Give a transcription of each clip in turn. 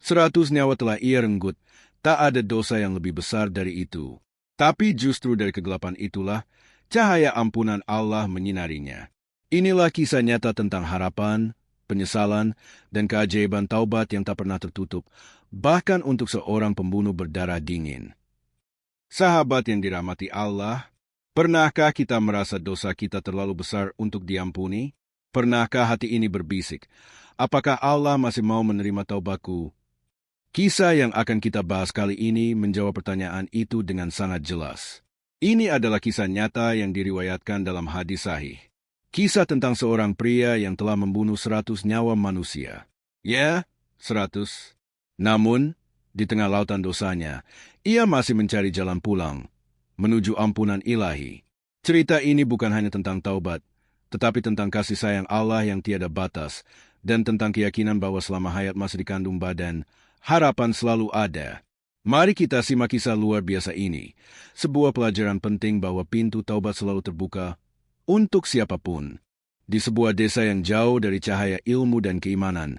100 nyawa telah ia renggut, tak ada dosa yang lebih besar dari itu. Tapi justru dari kegelapan itulah, cahaya ampunan Allah menyinarinya. Inilah kisah nyata tentang harapan, penyesalan, dan keajaiban taubat yang tak pernah tertutup, bahkan untuk seorang pembunuh berdarah dingin. Sahabat yang dirahmati Allah, pernahkah kita merasa dosa kita terlalu besar untuk diampuni? Pernahkah hati ini berbisik, apakah Allah masih mau menerima taubatku? Kisah yang akan kita bahas kali ini menjawab pertanyaan itu dengan sangat jelas. Ini adalah kisah nyata yang diriwayatkan dalam hadis sahih. Kisah tentang seorang pria yang telah membunuh 100 nyawa manusia. Ya, 100. Namun, di tengah lautan dosanya, ia masih mencari jalan pulang, menuju ampunan ilahi. Cerita ini bukan hanya tentang taubat, tetapi tentang kasih sayang Allah yang tiada batas, dan tentang keyakinan bahwa selama hayat masih dikandung badan, harapan selalu ada. Mari kita simak kisah luar biasa ini, sebuah pelajaran penting bahwa pintu taubat selalu terbuka untuk siapapun. Di sebuah desa yang jauh dari cahaya ilmu dan keimanan,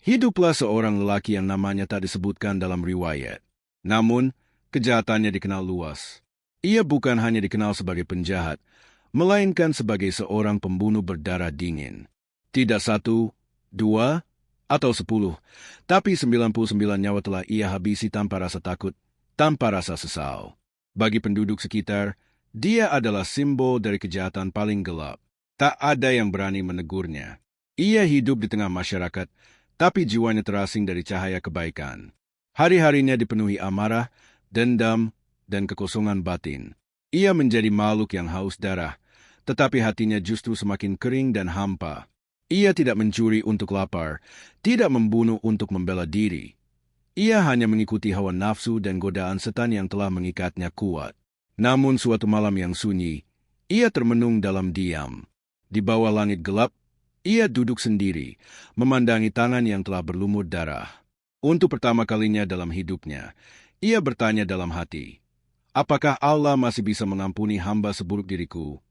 hiduplah seorang lelaki yang namanya tak disebutkan dalam riwayat. Namun, kejahatannya dikenal luas. Ia bukan hanya dikenal sebagai penjahat, melainkan sebagai seorang pembunuh berdarah dingin. Tidak 1, 2, atau 10, tapi 99 nyawa telah ia habisi tanpa rasa takut, tanpa rasa sesal. Bagi penduduk sekitar, dia adalah simbol dari kejahatan paling gelap. Tak ada yang berani menegurnya. Ia hidup di tengah masyarakat, tapi jiwanya terasing dari cahaya kebaikan. Hari-harinya dipenuhi amarah, dendam, dan kekosongan batin. Ia menjadi makhluk yang haus darah, tetapi hatinya justru semakin kering dan hampa. Ia tidak mencuri untuk lapar, tidak membunuh untuk membela diri. Ia hanya mengikuti hawa nafsu dan godaan setan yang telah mengikatnya kuat. Namun suatu malam yang sunyi, ia termenung dalam diam. Di bawah langit gelap, ia duduk sendiri, memandangi tangan yang telah berlumur darah. Untuk pertama kalinya dalam hidupnya, ia bertanya dalam hati, apakah Allah masih bisa mengampuni hamba seburuk diriku?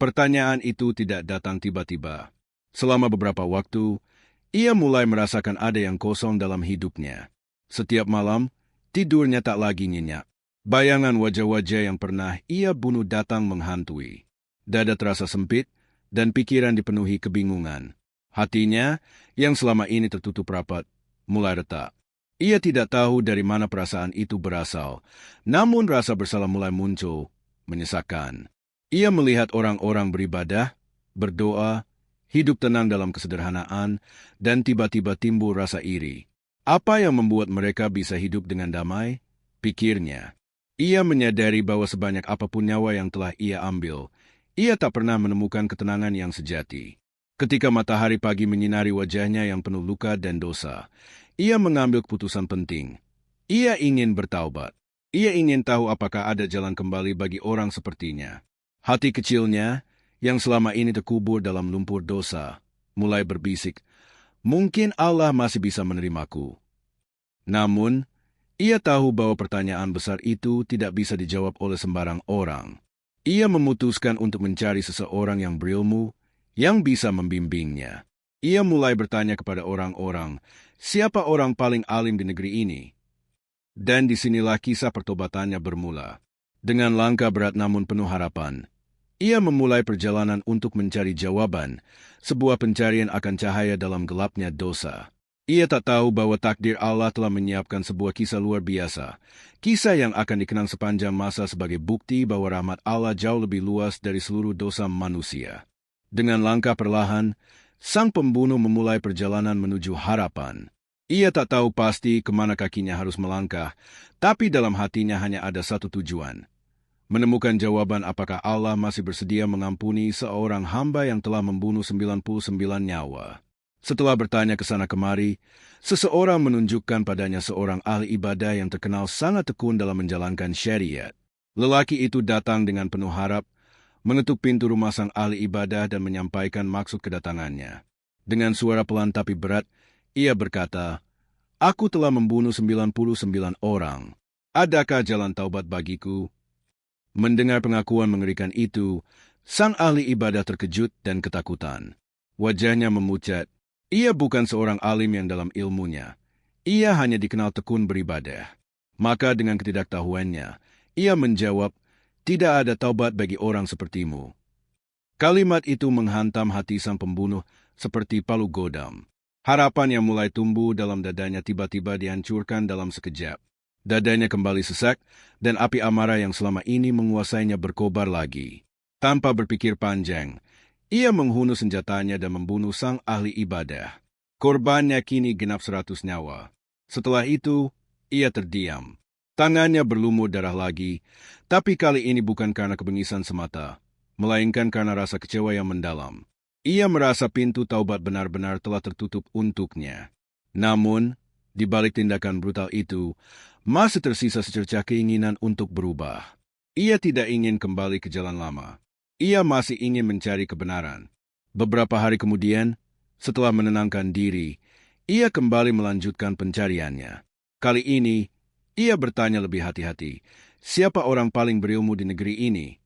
Pertanyaan itu tidak datang tiba-tiba. Selama beberapa waktu, ia mulai merasakan ada yang kosong dalam hidupnya. Setiap malam, tidurnya tak lagi nyenyak. Bayangan wajah-wajah yang pernah ia bunuh datang menghantui. Dada terasa sempit, dan pikiran dipenuhi kebingungan. Hatinya, yang selama ini tertutup rapat, mulai retak. Ia tidak tahu dari mana perasaan itu berasal, namun rasa bersalah mulai muncul, menyesakkan. Ia melihat orang-orang beribadah, berdoa, hidup tenang dalam kesederhanaan, dan tiba-tiba timbul rasa iri. Apa yang membuat mereka bisa hidup dengan damai? Pikirnya. Ia menyadari bahwa sebanyak apapun nyawa yang telah ia ambil, ia tak pernah menemukan ketenangan yang sejati. Ketika matahari pagi menyinari wajahnya yang penuh luka dan dosa, ia mengambil keputusan penting. Ia ingin bertaubat. Ia ingin tahu apakah ada jalan kembali bagi orang sepertinya. Hati kecilnya, yang selama ini terkubur dalam lumpur dosa, mulai berbisik, mungkin Allah masih bisa menerimaku. Namun, ia tahu bahwa pertanyaan besar itu tidak bisa dijawab oleh sembarang orang. Ia memutuskan untuk mencari seseorang yang berilmu, yang bisa membimbingnya. Ia mulai bertanya kepada orang-orang, siapa orang paling alim di negeri ini? Dan disinilah kisah pertobatannya bermula. Dengan langkah berat namun penuh harapan, ia memulai perjalanan untuk mencari jawaban, sebuah pencarian akan cahaya dalam gelapnya dosa. Ia tak tahu bahwa takdir Allah telah menyiapkan sebuah kisah luar biasa, kisah yang akan dikenang sepanjang masa sebagai bukti bahwa rahmat Allah jauh lebih luas dari seluruh dosa manusia. Dengan langkah perlahan, sang pembunuh memulai perjalanan menuju harapan. Ia tak tahu pasti kemana kakinya harus melangkah, tapi dalam hatinya hanya ada satu tujuan. Menemukan jawaban apakah Allah masih bersedia mengampuni seorang hamba yang telah membunuh 99 nyawa. Setelah bertanya ke sana kemari, seseorang menunjukkan padanya seorang ahli ibadah yang terkenal sangat tekun dalam menjalankan syariat. Lelaki itu datang dengan penuh harap, mengetuk pintu rumah sang ahli ibadah dan menyampaikan maksud kedatangannya. Dengan suara pelan tapi berat, ia berkata, "Aku telah membunuh 99 orang. Adakah jalan taubat bagiku?" Mendengar pengakuan mengerikan itu, sang ahli ibadah terkejut dan ketakutan. Wajahnya memucat. Ia bukan seorang alim yang dalam ilmunya. Ia hanya dikenal tekun beribadah. Maka dengan ketidaktahuannya, ia menjawab, "Tidak ada taubat bagi orang sepertimu." Kalimat itu menghantam hati sang pembunuh seperti palu godam. Harapan yang mulai tumbuh dalam dadanya tiba-tiba dihancurkan dalam sekejap. Dadanya kembali sesak, dan api amarah yang selama ini menguasainya berkobar lagi. Tanpa berpikir panjang, ia menghunus senjatanya dan membunuh sang ahli ibadah. Korbannya kini genap 100 nyawa. Setelah itu, ia terdiam. Tangannya berlumur darah lagi, tapi kali ini bukan karena kebengisan semata, melainkan karena rasa kecewa yang mendalam. Ia merasa pintu taubat benar-benar telah tertutup untuknya. Namun, di balik tindakan brutal itu, masih tersisa secercah keinginan untuk berubah. Ia tidak ingin kembali ke jalan lama. Ia masih ingin mencari kebenaran. Beberapa hari kemudian, setelah menenangkan diri, ia kembali melanjutkan pencariannya. Kali ini, ia bertanya lebih hati-hati, siapa orang paling berilmu di negeri ini?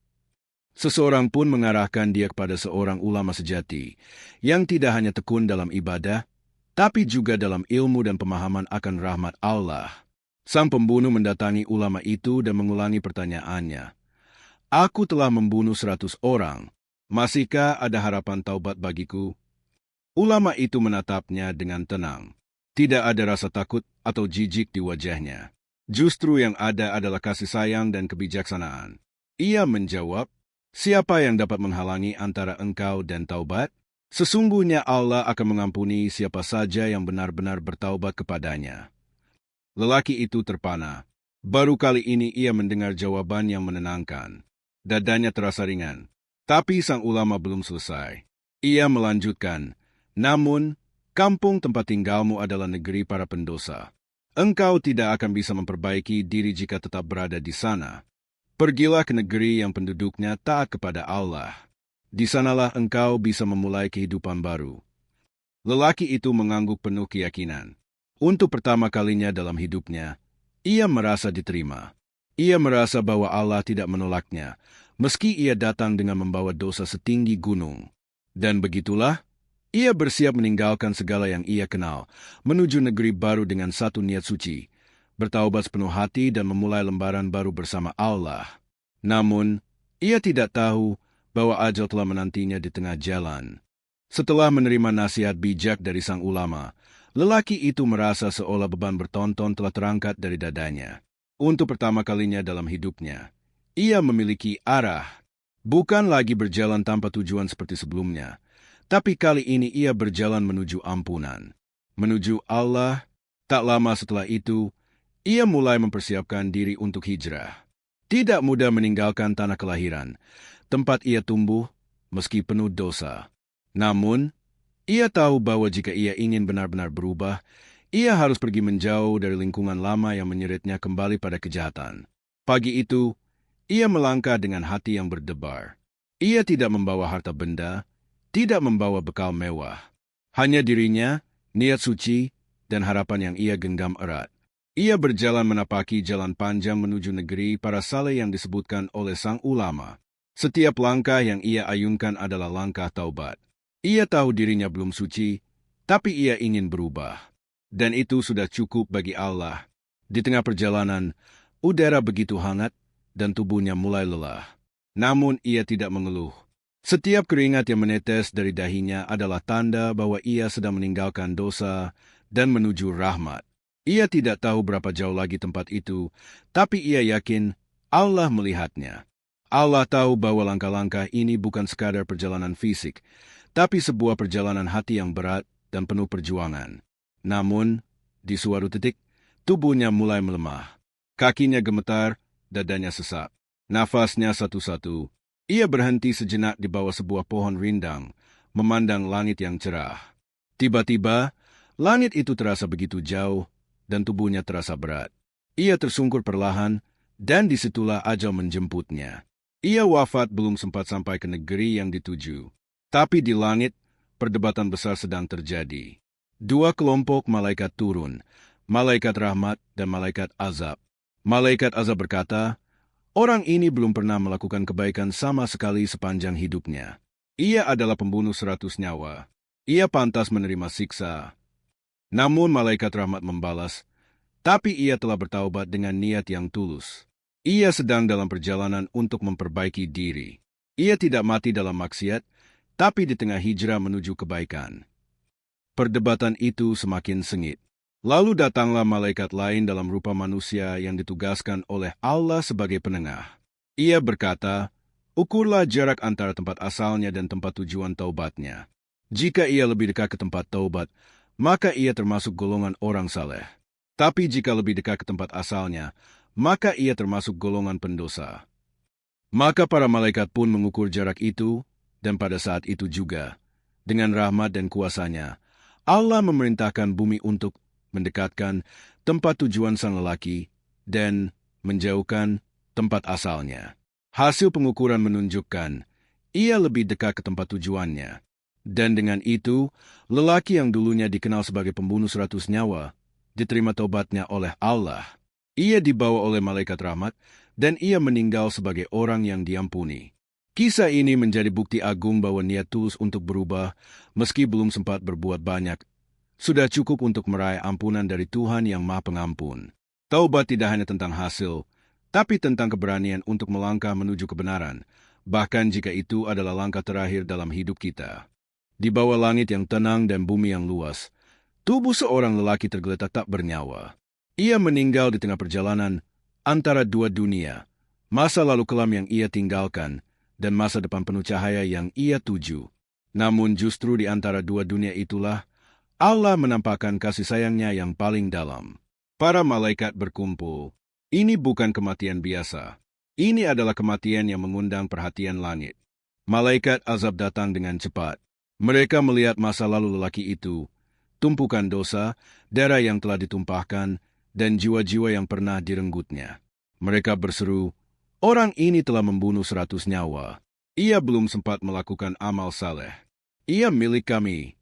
Seseorang pun mengarahkan dia kepada seorang ulama sejati, yang tidak hanya tekun dalam ibadah, tapi juga dalam ilmu dan pemahaman akan rahmat Allah. Sang pembunuh mendatangi ulama itu dan mengulangi pertanyaannya. "Aku telah membunuh 100 orang. Masihkah ada harapan taubat bagiku?" Ulama itu menatapnya dengan tenang. Tidak ada rasa takut atau jijik di wajahnya. Justru yang ada adalah kasih sayang dan kebijaksanaan. Ia menjawab, "Siapa yang dapat menghalangi antara engkau dan taubat? Sesungguhnya Allah akan mengampuni siapa saja yang benar-benar bertaubat kepadanya." Lelaki itu terpana. Baru kali ini ia mendengar jawaban yang menenangkan. Dadanya terasa ringan. Tapi sang ulama belum selesai. Ia melanjutkan, "Namun, kampung tempat tinggalmu adalah negeri para pendosa. Engkau tidak akan bisa memperbaiki diri jika tetap berada di sana. Pergilah ke negeri yang penduduknya taat kepada Allah. Di sanalah engkau bisa memulai kehidupan baru." Lelaki itu mengangguk penuh keyakinan. Untuk pertama kalinya dalam hidupnya, ia merasa diterima. Ia merasa bahwa Allah tidak menolaknya, meski ia datang dengan membawa dosa setinggi gunung. Dan begitulah, ia bersiap meninggalkan segala yang ia kenal, menuju negeri baru dengan satu niat suci, bertaubat sepenuh hati dan memulai lembaran baru bersama Allah. Namun, ia tidak tahu bahwa ajal telah menantinya di tengah jalan. Setelah menerima nasihat bijak dari sang ulama, lelaki itu merasa seolah beban bertonton telah terangkat dari dadanya. Untuk pertama kalinya dalam hidupnya, ia memiliki arah. Bukan lagi berjalan tanpa tujuan seperti sebelumnya, tapi kali ini ia berjalan menuju ampunan, menuju Allah. Tak lama setelah itu, ia mulai mempersiapkan diri untuk hijrah. Tidak mudah meninggalkan tanah kelahiran, tempat ia tumbuh, meski penuh dosa. Namun, ia tahu bahwa jika ia ingin benar-benar berubah, ia harus pergi menjauh dari lingkungan lama yang menyeretnya kembali pada kejahatan. Pagi itu, ia melangkah dengan hati yang berdebar. Ia tidak membawa harta benda, tidak membawa bekal mewah. Hanya dirinya, niat suci, dan harapan yang ia genggam erat. Ia berjalan menapaki jalan panjang menuju negeri para saleh yang disebutkan oleh sang ulama. Setiap langkah yang ia ayunkan adalah langkah taubat. Ia tahu dirinya belum suci, tapi ia ingin berubah. Dan itu sudah cukup bagi Allah. Di tengah perjalanan, udara begitu hangat dan tubuhnya mulai lelah. Namun ia tidak mengeluh. Setiap keringat yang menetes dari dahinya adalah tanda bahwa ia sedang meninggalkan dosa dan menuju rahmat. Ia tidak tahu berapa jauh lagi tempat itu, tapi ia yakin Allah melihatnya. Allah tahu bahwa langkah-langkah ini bukan sekadar perjalanan fisik, tapi sebuah perjalanan hati yang berat dan penuh perjuangan. Namun, di suatu titik, tubuhnya mulai melemah. Kakinya gemetar, dadanya sesak. Nafasnya satu-satu. Ia berhenti sejenak di bawah sebuah pohon rindang, memandang langit yang cerah. Tiba-tiba, langit itu terasa begitu jauh, dan tubuhnya terasa berat. Ia tersungkur perlahan, dan disitulah ajal menjemputnya. Ia wafat belum sempat sampai ke negeri yang dituju. Tapi di langit, perdebatan besar sedang terjadi. Dua kelompok malaikat turun, malaikat rahmat dan malaikat azab. Malaikat azab berkata, "Orang ini belum pernah melakukan kebaikan sama sekali sepanjang hidupnya. Ia adalah pembunuh 100 nyawa. Ia pantas menerima siksa." Namun malaikat rahmat membalas, tapi ia telah bertaubat dengan niat yang tulus. Ia sedang dalam perjalanan untuk memperbaiki diri. Ia tidak mati dalam maksiat, tapi di tengah hijrah menuju kebaikan. Perdebatan itu semakin sengit. Lalu datanglah malaikat lain dalam rupa manusia yang ditugaskan oleh Allah sebagai penengah. Ia berkata, ukurlah jarak antara tempat asalnya dan tempat tujuan taubatnya. Jika ia lebih dekat ke tempat taubat, maka ia termasuk golongan orang saleh. Tapi jika lebih dekat ke tempat asalnya, maka ia termasuk golongan pendosa. Maka para malaikat pun mengukur jarak itu, dan pada saat itu juga, dengan rahmat dan kuasanya, Allah memerintahkan bumi untuk mendekatkan tempat tujuan sang lelaki dan menjauhkan tempat asalnya. Hasil pengukuran menunjukkan ia lebih dekat ke tempat tujuannya. Dan dengan itu, lelaki yang dulunya dikenal sebagai pembunuh 100 nyawa, diterima taubatnya oleh Allah. Ia dibawa oleh malaikat rahmat, dan ia meninggal sebagai orang yang diampuni. Kisah ini menjadi bukti agung bahwa niat tulus untuk berubah, meski belum sempat berbuat banyak, sudah cukup untuk meraih ampunan dari Tuhan yang Maha Pengampun. Taubat tidak hanya tentang hasil, tapi tentang keberanian untuk melangkah menuju kebenaran, bahkan jika itu adalah langkah terakhir dalam hidup kita. Di bawah langit yang tenang dan bumi yang luas, tubuh seorang lelaki tergeletak tak bernyawa. Ia meninggal di tengah perjalanan antara dua dunia, masa lalu kelam yang ia tinggalkan, dan masa depan penuh cahaya yang ia tuju. Namun justru di antara dua dunia itulah, Allah menampakkan kasih sayangnya yang paling dalam. Para malaikat berkumpul. Ini bukan kematian biasa. Ini adalah kematian yang mengundang perhatian langit. Malaikat azab datang dengan cepat. Mereka melihat masa lalu lelaki itu, tumpukan dosa, darah yang telah ditumpahkan, dan jiwa-jiwa yang pernah direnggutnya. Mereka berseru, orang ini telah membunuh 100 nyawa. Ia belum sempat melakukan amal saleh. Ia milik kami.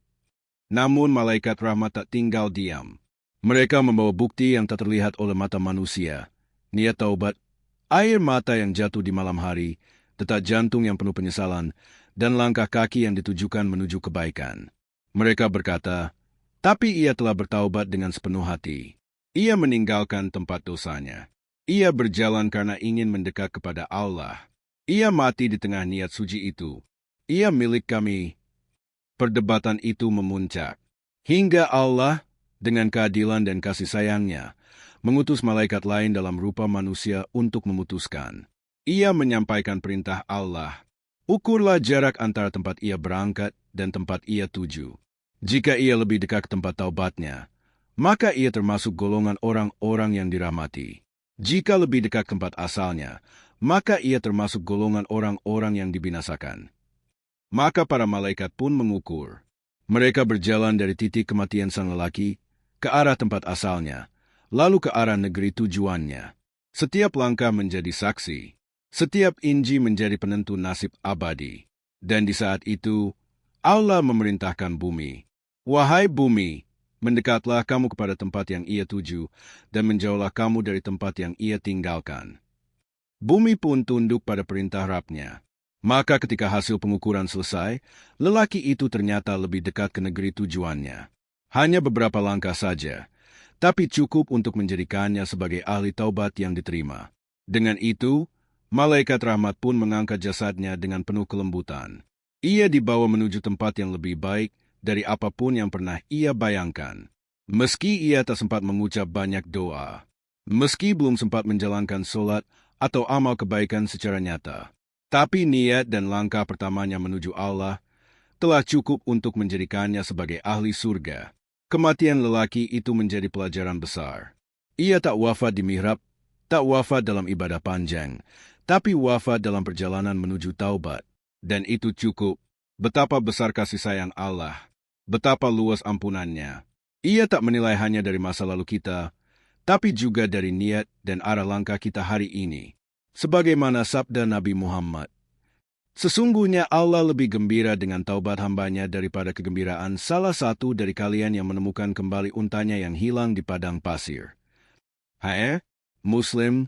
Namun malaikat rahmat tak tinggal diam. Mereka membawa bukti yang tak terlihat oleh mata manusia. Niat taubat, air mata yang jatuh di malam hari, detak jantung yang penuh penyesalan, dan langkah kaki yang ditujukan menuju kebaikan. Mereka berkata, tapi ia telah bertaubat dengan sepenuh hati. Ia meninggalkan tempat dosanya. Ia berjalan karena ingin mendekat kepada Allah. Ia mati di tengah niat suci itu. Ia milik kami. Perdebatan itu memuncak, hingga Allah, dengan keadilan dan kasih sayangnya, mengutus malaikat lain dalam rupa manusia untuk memutuskan. Ia menyampaikan perintah Allah, ukurlah jarak antara tempat ia berangkat dan tempat ia tuju. Jika ia lebih dekat ke tempat taubatnya, maka ia termasuk golongan orang-orang yang dirahmati. Jika lebih dekat ke tempat asalnya, maka ia termasuk golongan orang-orang yang dibinasakan. Maka para malaikat pun mengukur. Mereka berjalan dari titik kematian sang lelaki ke arah tempat asalnya, lalu ke arah negeri tujuannya. Setiap langkah menjadi saksi. Setiap inji menjadi penentu nasib abadi. Dan di saat itu, Allah memerintahkan bumi. Wahai bumi, mendekatlah kamu kepada tempat yang ia tuju, dan menjauhlah kamu dari tempat yang ia tinggalkan. Bumi pun tunduk pada perintah Rabb-Nya. Maka ketika hasil pengukuran selesai, lelaki itu ternyata lebih dekat ke negeri tujuannya. Hanya beberapa langkah saja, tapi cukup untuk menjadikannya sebagai ahli taubat yang diterima. Dengan itu, malaikat rahmat pun mengangkat jasadnya dengan penuh kelembutan. Ia dibawa menuju tempat yang lebih baik dari apapun yang pernah ia bayangkan. Meski ia tak sempat mengucap banyak doa, meski belum sempat menjalankan solat atau amal kebaikan secara nyata, tapi niat dan langkah pertamanya menuju Allah telah cukup untuk menjadikannya sebagai ahli surga. Kematian lelaki itu menjadi pelajaran besar. Ia tak wafat di mihrab, tak wafat dalam ibadah panjang, tapi wafat dalam perjalanan menuju taubat. Dan itu cukup. Betapa besar kasih sayang Allah, betapa luas ampunannya. Ia tak menilai hanya dari masa lalu kita, tapi juga dari niat dan arah langkah kita hari ini. Sebagaimana sabda Nabi Muhammad, sesungguhnya Allah lebih gembira dengan taubat hambanya daripada kegembiraan salah satu dari kalian yang menemukan kembali untanya yang hilang di padang pasir. Muslim,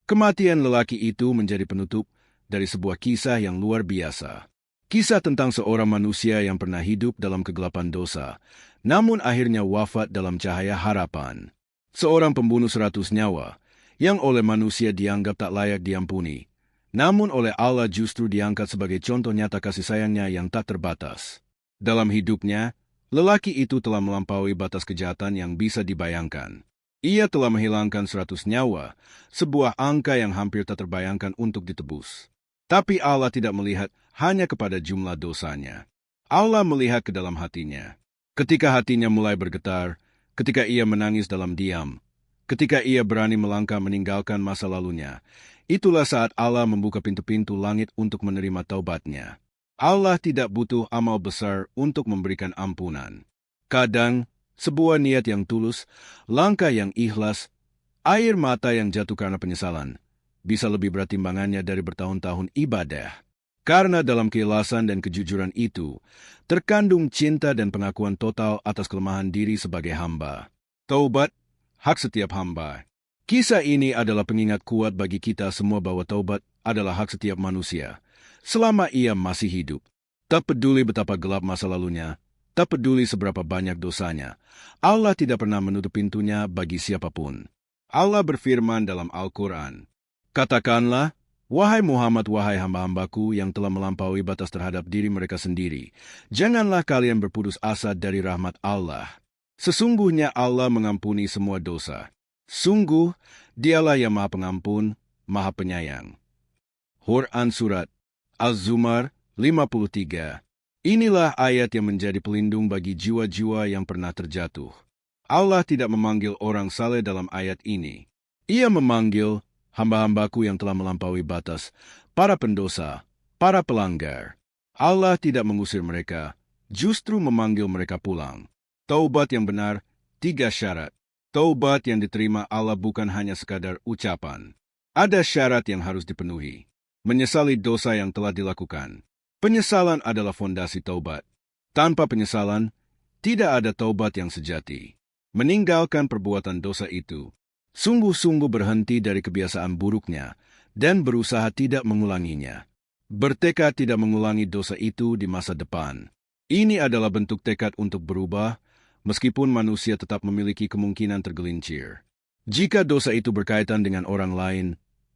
kematian lelaki itu menjadi penutup dari sebuah kisah yang luar biasa. Kisah tentang seorang manusia yang pernah hidup dalam kegelapan dosa, namun akhirnya wafat dalam cahaya harapan. Seorang pembunuh 100 nyawa, yang oleh manusia dianggap tak layak diampuni, namun oleh Allah justru diangkat sebagai contoh nyata kasih sayangnya yang tak terbatas. Dalam hidupnya, lelaki itu telah melampaui batas kejahatan yang bisa dibayangkan. Ia telah menghilangkan 100 nyawa, sebuah angka yang hampir tak terbayangkan untuk ditebus. Tapi Allah tidak melihat hanya kepada jumlah dosanya. Allah melihat ke dalam hatinya. Ketika hatinya mulai bergetar, ketika ia menangis dalam diam, ketika ia berani melangkah meninggalkan masa lalunya, itulah saat Allah membuka pintu-pintu langit untuk menerima taubatnya. Allah tidak butuh amal besar untuk memberikan ampunan. Kadang, sebuah niat yang tulus, langkah yang ikhlas, air mata yang jatuh karena penyesalan, bisa lebih berat timbangannya dari bertahun-tahun ibadah. Karena dalam keikhlasan dan kejujuran itu, terkandung cinta dan pengakuan total atas kelemahan diri sebagai hamba. Taubat, hak setiap hamba. Kisah ini adalah pengingat kuat bagi kita semua bahwa taubat adalah hak setiap manusia, selama ia masih hidup. Tak peduli betapa gelap masa lalunya, tak peduli seberapa banyak dosanya, Allah tidak pernah menutup pintunya bagi siapapun. Allah berfirman dalam Al-Quran, "Katakanlah, wahai Muhammad, wahai hamba-hambaku yang telah melampaui batas terhadap diri mereka sendiri, janganlah kalian berputus asa dari rahmat Allah. Sesungguhnya Allah mengampuni semua dosa. Sungguh, dialah yang maha pengampun, maha penyayang." Quran Surat Az-Zumar 53. Inilah ayat yang menjadi pelindung bagi jiwa-jiwa yang pernah terjatuh. Allah tidak memanggil orang saleh dalam ayat ini. Ia memanggil hamba-hambaku yang telah melampaui batas, para pendosa, para pelanggar. Allah tidak mengusir mereka, justru memanggil mereka pulang. Taubat yang benar, 3 syarat. Taubat yang diterima Allah bukan hanya sekadar ucapan. Ada syarat yang harus dipenuhi. Menyesali dosa yang telah dilakukan. Penyesalan adalah fondasi taubat. Tanpa penyesalan, tidak ada taubat yang sejati. Meninggalkan perbuatan dosa itu, sungguh-sungguh berhenti dari kebiasaan buruknya, dan berusaha tidak mengulanginya. Bertekad tidak mengulangi dosa itu di masa depan. Ini adalah bentuk tekad untuk berubah, meskipun manusia tetap memiliki kemungkinan tergelincir. Jika dosa itu berkaitan dengan orang lain,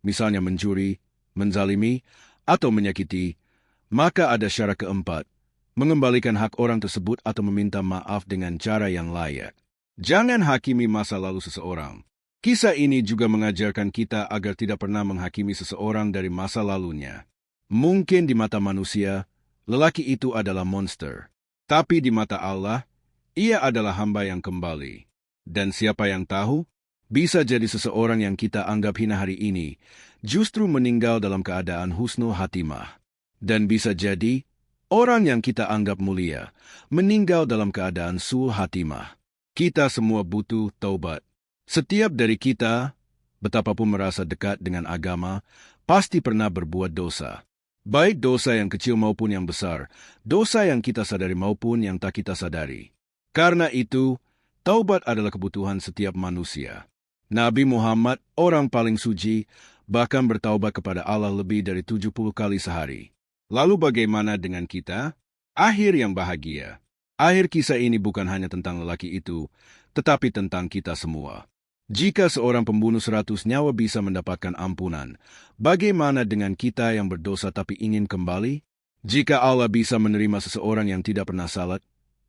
misalnya mencuri, menzalimi, atau menyakiti, maka ada syarat keempat, mengembalikan hak orang tersebut atau meminta maaf dengan cara yang layak. Jangan hakimi masa lalu seseorang. Kisah ini juga mengajarkan kita agar tidak pernah menghakimi seseorang dari masa lalunya. Mungkin di mata manusia, lelaki itu adalah monster. Tapi di mata Allah, ia adalah hamba yang kembali. Dan siapa yang tahu, bisa jadi seseorang yang kita anggap hina hari ini, justru meninggal dalam keadaan husnul khatimah. Dan bisa jadi, orang yang kita anggap mulia, meninggal dalam keadaan su'ul khatimah. Kita semua butuh taubat. Setiap dari kita, betapapun merasa dekat dengan agama, pasti pernah berbuat dosa. Baik dosa yang kecil maupun yang besar, dosa yang kita sadari maupun yang tak kita sadari. Karena itu, taubat adalah kebutuhan setiap manusia. Nabi Muhammad, orang paling suci, bahkan bertaubat kepada Allah lebih dari 70 kali sehari. Lalu bagaimana dengan kita? Akhir yang bahagia. Akhir kisah ini bukan hanya tentang lelaki itu, tetapi tentang kita semua. Jika seorang pembunuh 100 nyawa bisa mendapatkan ampunan, bagaimana dengan kita yang berdosa tapi ingin kembali? Jika Allah bisa menerima seseorang yang tidak pernah salat,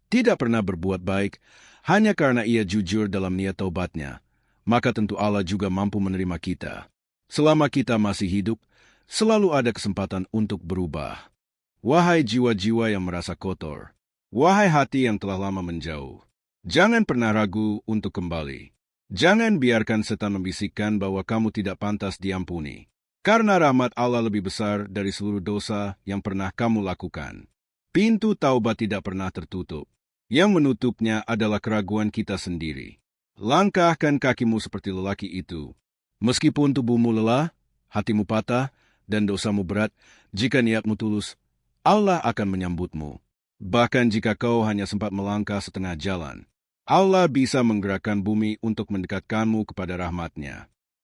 tidak pernah berbuat baik, hanya karena ia jujur dalam niat taubatnya, maka tentu Allah juga mampu menerima kita. Selama kita masih hidup, selalu ada kesempatan untuk berubah. Wahai jiwa-jiwa yang merasa kotor, wahai hati yang telah lama menjauh, jangan pernah ragu untuk kembali. Jangan biarkan setan membisikkan bahwa kamu tidak pantas diampuni, karena rahmat Allah lebih besar dari seluruh dosa yang pernah kamu lakukan. Pintu taubat tidak pernah tertutup. Yang menutupnya adalah keraguan kita sendiri. Langkahkan kakimu seperti lelaki itu. Meskipun tubuhmu lelah, hatimu patah, dan dosamu berat, jika niatmu tulus, Allah akan menyambutmu. Bahkan jika kau hanya sempat melangkah setengah jalan, Allah bisa menggerakkan bumi untuk mendekatkanmu kepada rahmat-Nya.